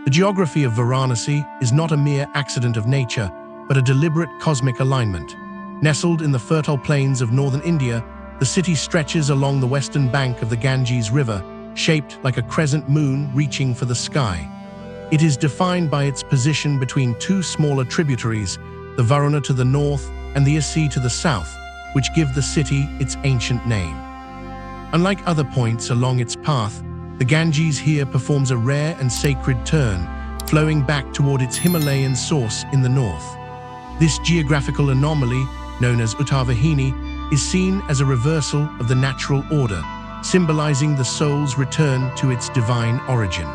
The geography of Varanasi is not a mere accident of nature, but a deliberate cosmic alignment. Nestled in the fertile plains of northern India, the city stretches along the western bank of the Ganges River, shaped like a crescent moon reaching for the sky. It is defined by its position between two smaller tributaries, the Varuna to the north and the Asi to the south, which give the city its ancient name. Unlike other points along its path, the Ganges here performs a rare and sacred turn, flowing back toward its Himalayan source in the north. This geographical anomaly, known as Uttavahini, is seen as a reversal of the natural order, symbolizing the soul's return to its divine origin.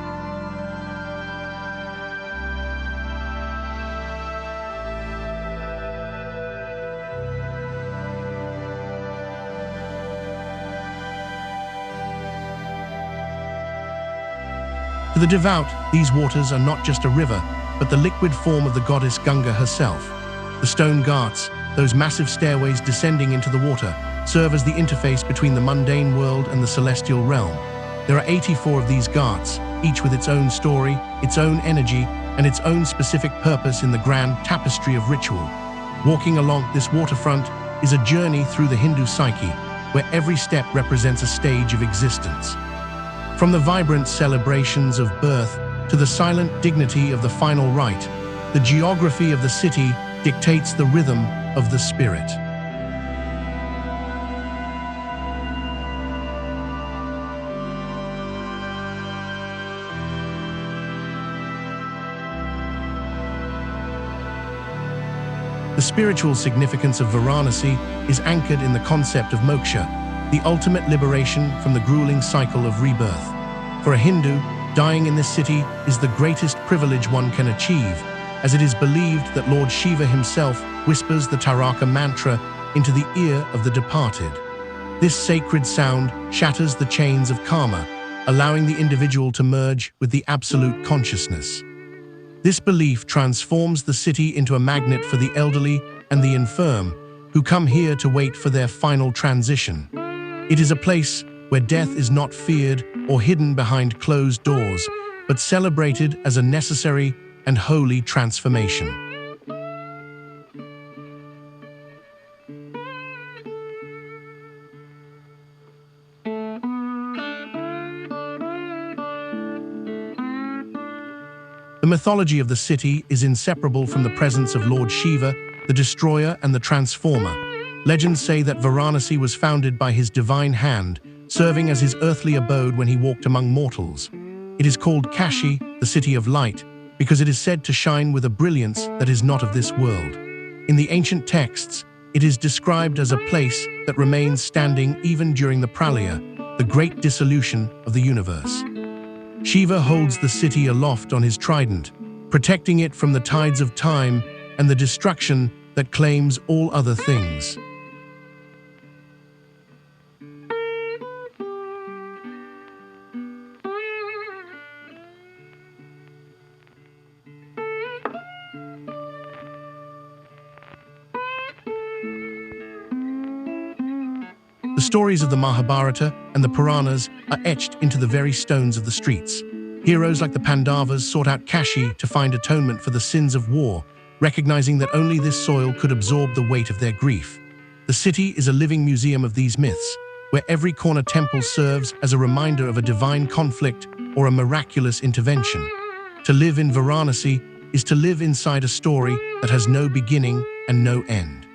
To the devout, these waters are not just a river, but the liquid form of the goddess Ganga herself. The stone ghats, those massive stairways descending into the water, serve as the interface between the mundane world and the celestial realm. There are 84 of these ghats, each with its own story, its own energy, and its own specific purpose in the grand tapestry of ritual. Walking along this waterfront is a journey through the Hindu psyche, where every step represents a stage of existence. From the vibrant celebrations of birth to the silent dignity of the final rite, the geography of the city dictates the rhythm of the spirit. The spiritual significance of Varanasi is anchored in the concept of Moksha, the ultimate liberation from the grueling cycle of rebirth. For a Hindu, dying in this city is the greatest privilege one can achieve, as it is believed that Lord Shiva himself whispers the Taraka mantra into the ear of the departed. This sacred sound shatters the chains of karma, allowing the individual to merge with the absolute consciousness. This belief transforms the city into a magnet for the elderly and the infirm, who come here to wait for their final transition. It is a place where death is not feared or hidden behind closed doors, but celebrated as a necessary and holy transformation. The mythology of the city is inseparable from the presence of Lord Shiva, the destroyer and the transformer. Legends say that Varanasi was founded by his divine hand, serving as his earthly abode when he walked among mortals. It is called Kashi, the city of light, because it is said to shine with a brilliance that is not of this world. In the ancient texts, it is described as a place that remains standing even during the Pralaya, the great dissolution of the universe. Shiva holds the city aloft on his trident, protecting it from the tides of time and the destruction that claims all other things. The stories of the Mahabharata and the Puranas are etched into the very stones of the streets. Heroes like the Pandavas sought out Kashi to find atonement for the sins of war, recognizing that only this soil could absorb the weight of their grief. The city is a living museum of these myths, where every corner temple serves as a reminder of a divine conflict or a miraculous intervention. To live in Varanasi is to live inside a story that has no beginning and no end.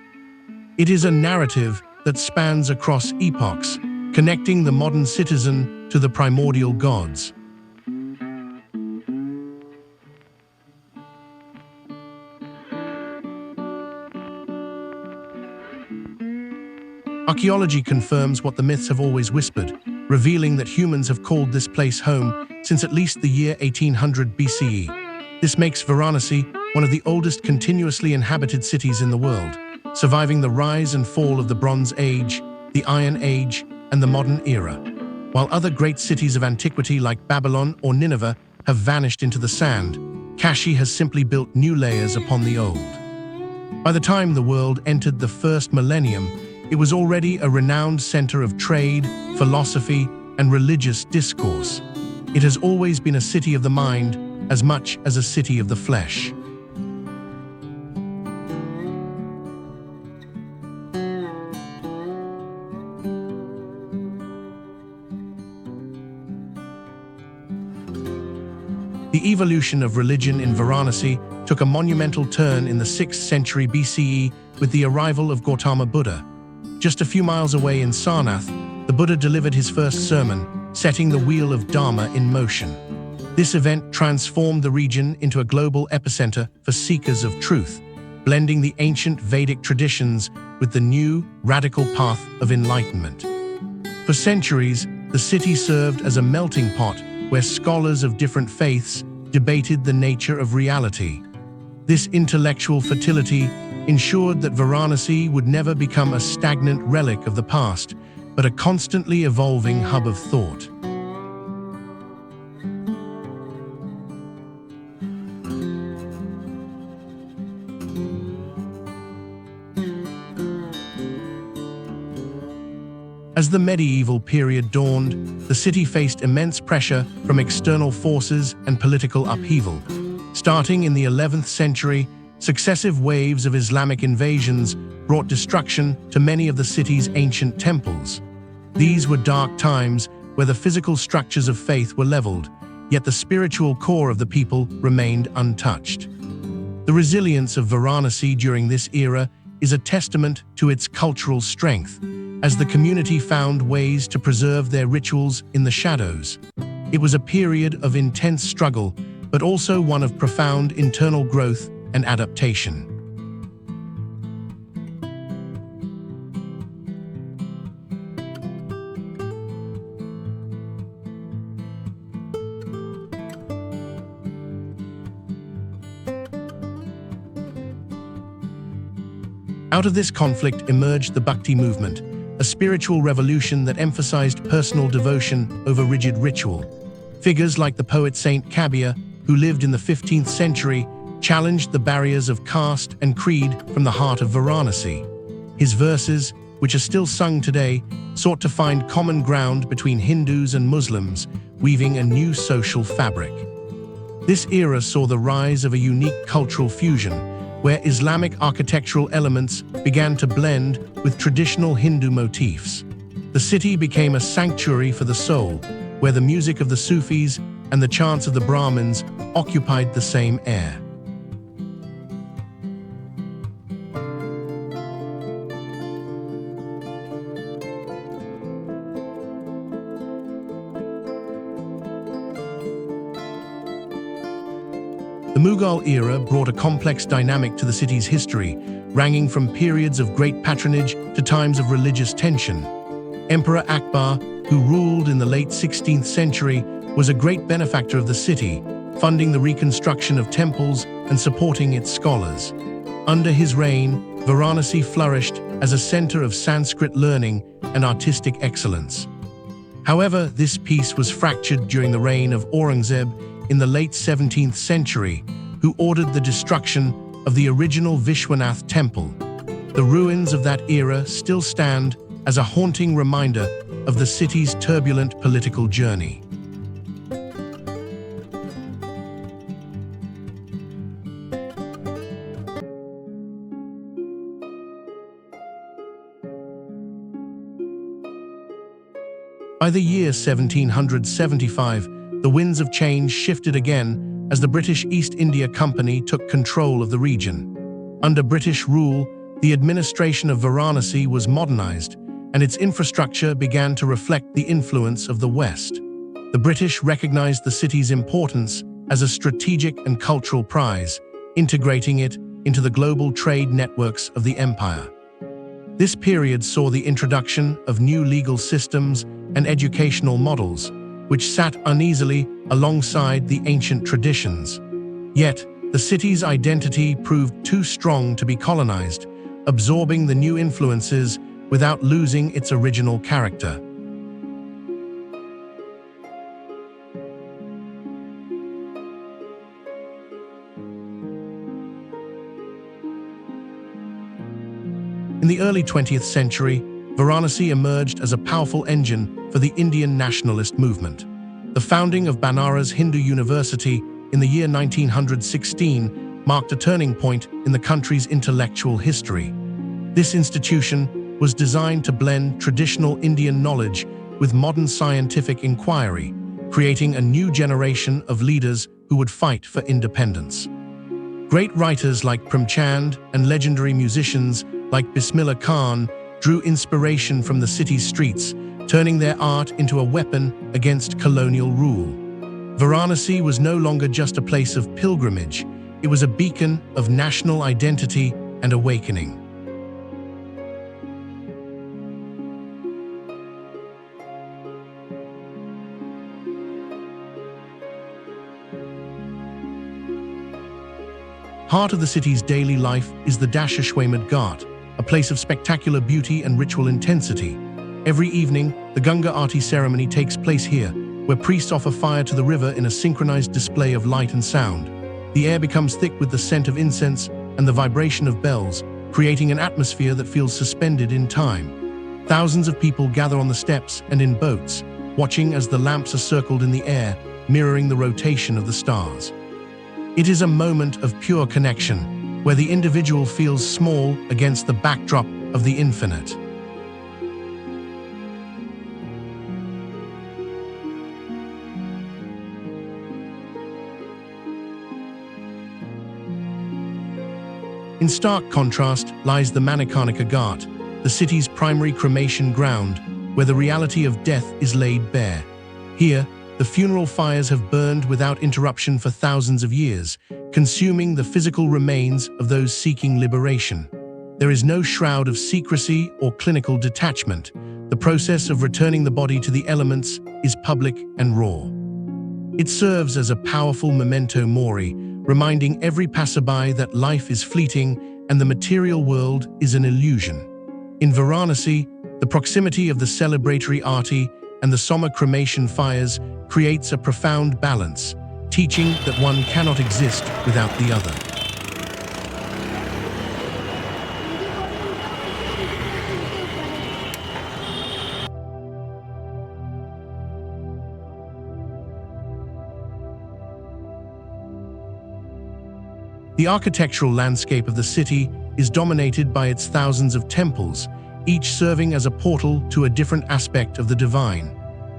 It is a narrative that spans across epochs, connecting the modern citizen to the primordial gods. Archaeology confirms what the myths have always whispered, revealing that humans have called this place home since at least the year 1800 BCE. This makes Varanasi one of the oldest continuously inhabited cities in the world, surviving the rise and fall of the Bronze Age, the Iron Age, and the modern era. While other great cities of antiquity like Babylon or Nineveh have vanished into the sand, Kashi has simply built new layers upon the old. By the time the world entered the first millennium, it was already a renowned center of trade, philosophy, and religious discourse. It has always been a city of the mind, as much as a city of the flesh. The evolution of religion in Varanasi took a monumental turn in the 6th century BCE with the arrival of Gautama Buddha. Just a few miles away in Sarnath, the Buddha delivered his first sermon, setting the wheel of Dharma in motion. This event transformed the region into a global epicenter for seekers of truth, blending the ancient Vedic traditions with the new, radical path of enlightenment. For centuries, the city served as a melting pot where scholars of different faiths debated the nature of reality. This intellectual fertility ensured that Varanasi would never become a stagnant relic of the past, but a constantly evolving hub of thought. As the medieval period dawned, the city faced immense pressure from external forces and political upheaval. Starting in the 11th century, successive waves of Islamic invasions brought destruction to many of the city's ancient temples. These were dark times where the physical structures of faith were leveled, yet the spiritual core of the people remained untouched. The resilience of Varanasi during this era is a testament to its cultural strength, as the community found ways to preserve their rituals in the shadows. It was a period of intense struggle, but also one of profound internal growth and adaptation. Out of this conflict emerged the Bhakti movement, a spiritual revolution that emphasized personal devotion over rigid ritual. Figures like the poet Saint Kabir, who lived in the 15th century, challenged the barriers of caste and creed from the heart of Varanasi. His verses, which are still sung today, sought to find common ground between Hindus and Muslims, weaving a new social fabric. This era saw the rise of a unique cultural fusion, where Islamic architectural elements began to blend with traditional Hindu motifs. The city became a sanctuary for the soul, where the music of the Sufis and the chants of the Brahmins occupied the same air. The Mughal era brought a complex dynamic to the city's history, ranging from periods of great patronage to times of religious tension. Emperor Akbar, who ruled in the late 16th century, was a great benefactor of the city, funding the reconstruction of temples and supporting its scholars. Under his reign, Varanasi flourished as a center of Sanskrit learning and artistic excellence. However, this peace was fractured during the reign of Aurangzeb in the late 17th century, who ordered the destruction of the original Vishwanath temple. The ruins of that era still stand as a haunting reminder of the city's turbulent political journey. By the year 1775, the winds of change shifted again as the British East India Company took control of the region. Under British rule, the administration of Varanasi was modernized, and its infrastructure began to reflect the influence of the West. The British recognized the city's importance as a strategic and cultural prize, integrating it into the global trade networks of the empire. This period saw the introduction of new legal systems and educational models, which sat uneasily alongside the ancient traditions. Yet, the city's identity proved too strong to be colonized, absorbing the new influences without losing its original character. In the early 20th century, Varanasi emerged as a powerful engine for the Indian nationalist movement. The founding of Banaras Hindu University in the year 1916 marked a turning point in the country's intellectual history. This institution was designed to blend traditional Indian knowledge with modern scientific inquiry, creating a new generation of leaders who would fight for independence. Great writers like Premchand and legendary musicians like Bismillah Khan drew inspiration from the city's streets, turning their art into a weapon against colonial rule. Varanasi was no longer just a place of pilgrimage, it was a beacon of national identity and awakening. Heart of the city's daily life is the Dashashwamedh Ghat, a place of spectacular beauty and ritual intensity. Every evening, the Ganga Aarti ceremony takes place here, where priests offer fire to the river in a synchronized display of light and sound. The air becomes thick with the scent of incense and the vibration of bells, creating an atmosphere that feels suspended in time. Thousands of people gather on the steps and in boats, watching as the lamps are circled in the air, mirroring the rotation of the stars. It is a moment of pure connection, where the individual feels small against the backdrop of the infinite. In stark contrast lies the Manikarnika Ghat, the city's primary cremation ground, where the reality of death is laid bare. Here, the funeral fires have burned without interruption for thousands of years, consuming the physical remains of those seeking liberation. There is no shroud of secrecy or clinical detachment. The process of returning the body to the elements is public and raw. It serves as a powerful memento mori, reminding every passerby that life is fleeting and the material world is an illusion. In Varanasi, the proximity of the celebratory Aarti and the somber cremation fires creates a profound balance, teaching that one cannot exist without the other. The architectural landscape of the city is dominated by its thousands of temples, each serving as a portal to a different aspect of the divine.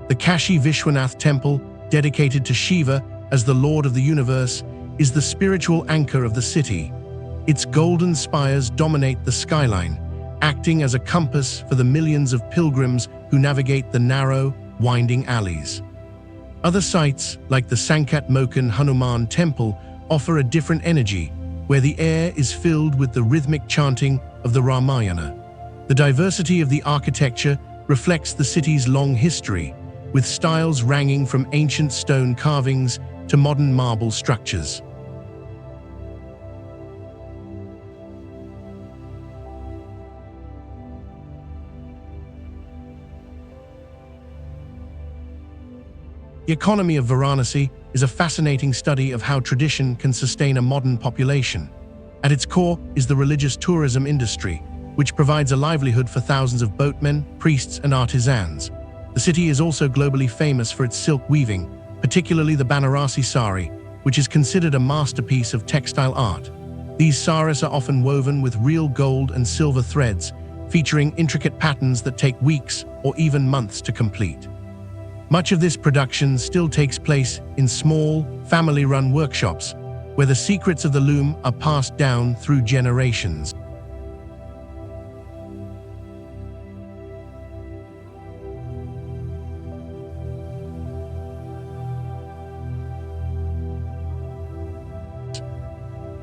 The Kashi Vishwanath temple, dedicated to Shiva as the Lord of the universe, is the spiritual anchor of the city. Its golden spires dominate the skyline, acting as a compass for the millions of pilgrims who navigate the narrow, winding alleys. Other sites, like the Sankat Mokan Hanuman temple, offer a different energy, where the air is filled with the rhythmic chanting of the Ramayana. The diversity of the architecture reflects the city's long history, with styles ranging from ancient stone carvings to modern marble structures. The economy of Varanasi is a fascinating study of how tradition can sustain a modern population. At its core is the religious tourism industry, which provides a livelihood for thousands of boatmen, priests, and artisans. The city is also globally famous for its silk weaving, particularly the Banarasi sari, which is considered a masterpiece of textile art. These saris are often woven with real gold and silver threads, featuring intricate patterns that take weeks or even months to complete. Much of this production still takes place in small, family-run workshops, where the secrets of the loom are passed down through generations.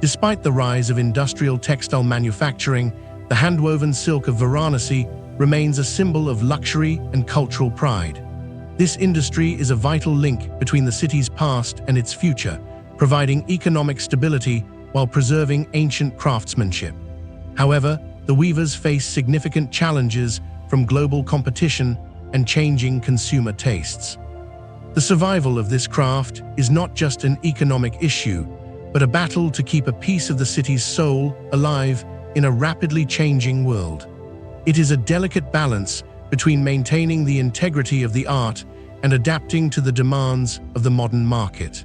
Despite the rise of industrial textile manufacturing, the handwoven silk of Varanasi remains a symbol of luxury and cultural pride. This industry is a vital link between the city's past and its future, providing economic stability while preserving ancient craftsmanship. However, the weavers face significant challenges from global competition and changing consumer tastes. The survival of this craft is not just an economic issue, but a battle to keep a piece of the city's soul alive in a rapidly changing world. It is a delicate balance between maintaining the integrity of the art and adapting to the demands of the modern market.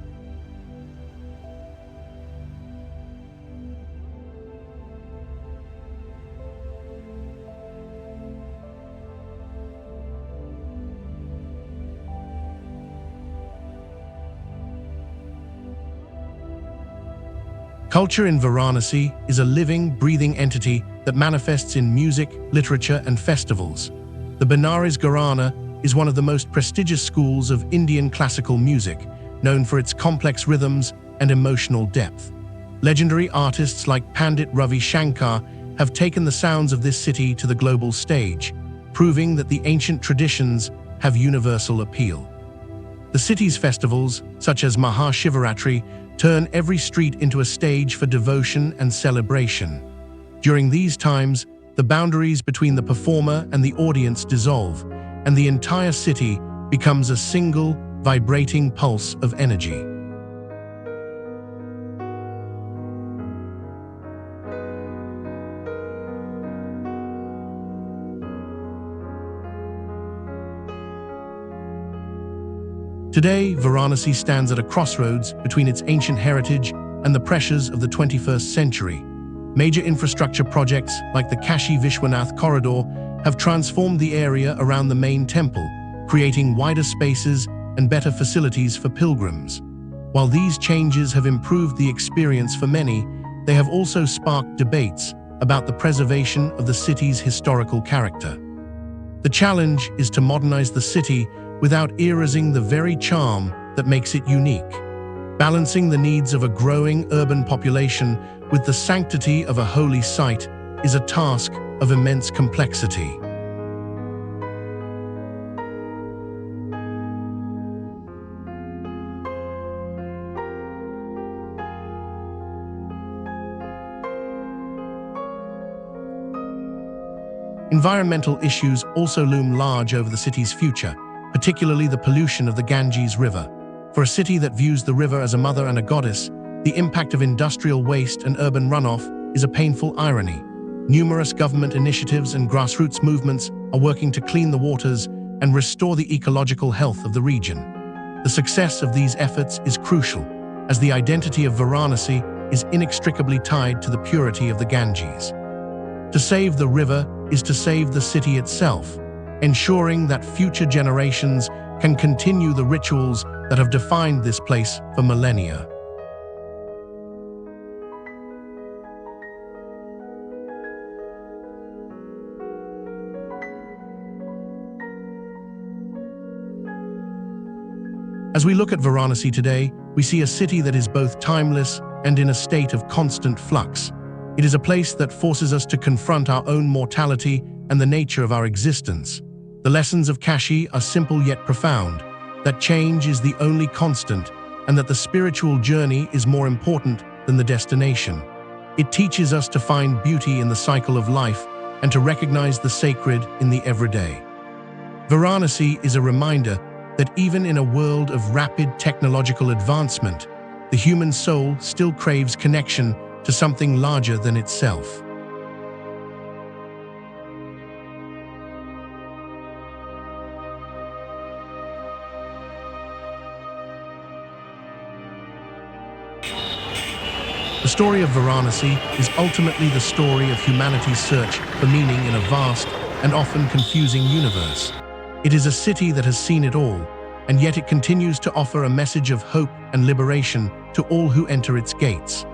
Culture in Varanasi is a living, breathing entity that manifests in music, literature, and festivals. The Banarasi Gharana is one of the most prestigious schools of Indian classical music, known for its complex rhythms and emotional depth. Legendary artists like Pandit Ravi Shankar have taken the sounds of this city to the global stage, proving that the ancient traditions have universal appeal. The city's festivals, such as Mahashivaratri, turn every street into a stage for devotion and celebration. During these times, the boundaries between the performer and the audience dissolve, and the entire city becomes a single, vibrating pulse of energy. Today, Varanasi stands at a crossroads between its ancient heritage and the pressures of the 21st century. Major infrastructure projects like the Kashi Vishwanath corridor have transformed the area around the main temple, creating wider spaces and better facilities for pilgrims. While these changes have improved the experience for many, they have also sparked debates about the preservation of the city's historical character. The challenge is to modernize the city without erasing the very charm that makes it unique. Balancing the needs of a growing urban population with the sanctity of a holy site is a task of immense complexity. Environmental issues also loom large over the city's future, particularly the pollution of the Ganges River. For a city that views the river as a mother and a goddess, the impact of industrial waste and urban runoff is a painful irony. Numerous government initiatives and grassroots movements are working to clean the waters and restore the ecological health of the region. The success of these efforts is crucial, as the identity of Varanasi is inextricably tied to the purity of the Ganges. To save the river is to save the city itself, ensuring that future generations can continue the rituals that have defined this place for millennia. As we look at Varanasi today, we see a city that is both timeless and in a state of constant flux. It is a place that forces us to confront our own mortality and the nature of our existence. The lessons of Kashi are simple yet profound, that change is the only constant and that the spiritual journey is more important than the destination. It teaches us to find beauty in the cycle of life and to recognize the sacred in the everyday. Varanasi is a reminder that even in a world of rapid technological advancement, the human soul still craves connection to something larger than itself. The story of Varanasi is ultimately the story of humanity's search for meaning in a vast and often confusing universe. It is a city that has seen it all, and yet it continues to offer a message of hope and liberation to all who enter its gates.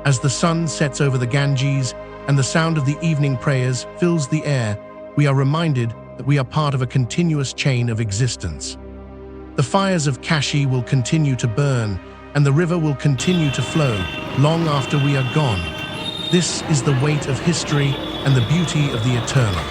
As the sun sets over the Ganges and the sound of the evening prayers fills the air, we are reminded that we are part of a continuous chain of existence. The fires of Kashi will continue to burn, and the river will continue to flow long after we are gone. This is the weight of history and the beauty of the eternal.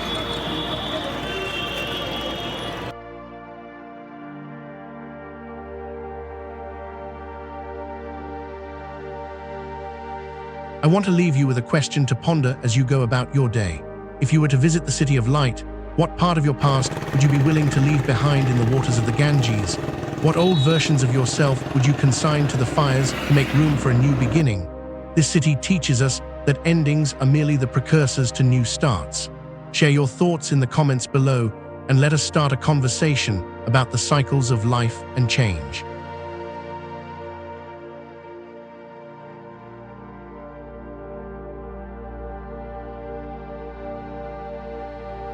I want to leave you with a question to ponder as you go about your day. If you were to visit the City of Light, what part of your past would you be willing to leave behind in the waters of the Ganges? What old versions of yourself would you consign to the fires to make room for a new beginning? This city teaches us that endings are merely the precursors to new starts. Share your thoughts in the comments below and let us start a conversation about the cycles of life and change.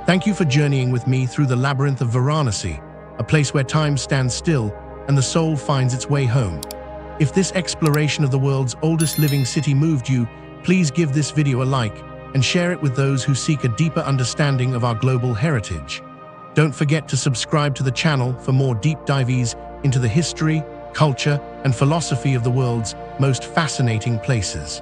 Thank you for journeying with me through the labyrinth of Varanasi, a place where time stands still and the soul finds its way home. If this exploration of the world's oldest living city moved you, please give this video a like and share it with those who seek a deeper understanding of our global heritage. Don't forget to subscribe to the channel for more deep dives into the history, culture, and philosophy of the world's most fascinating places.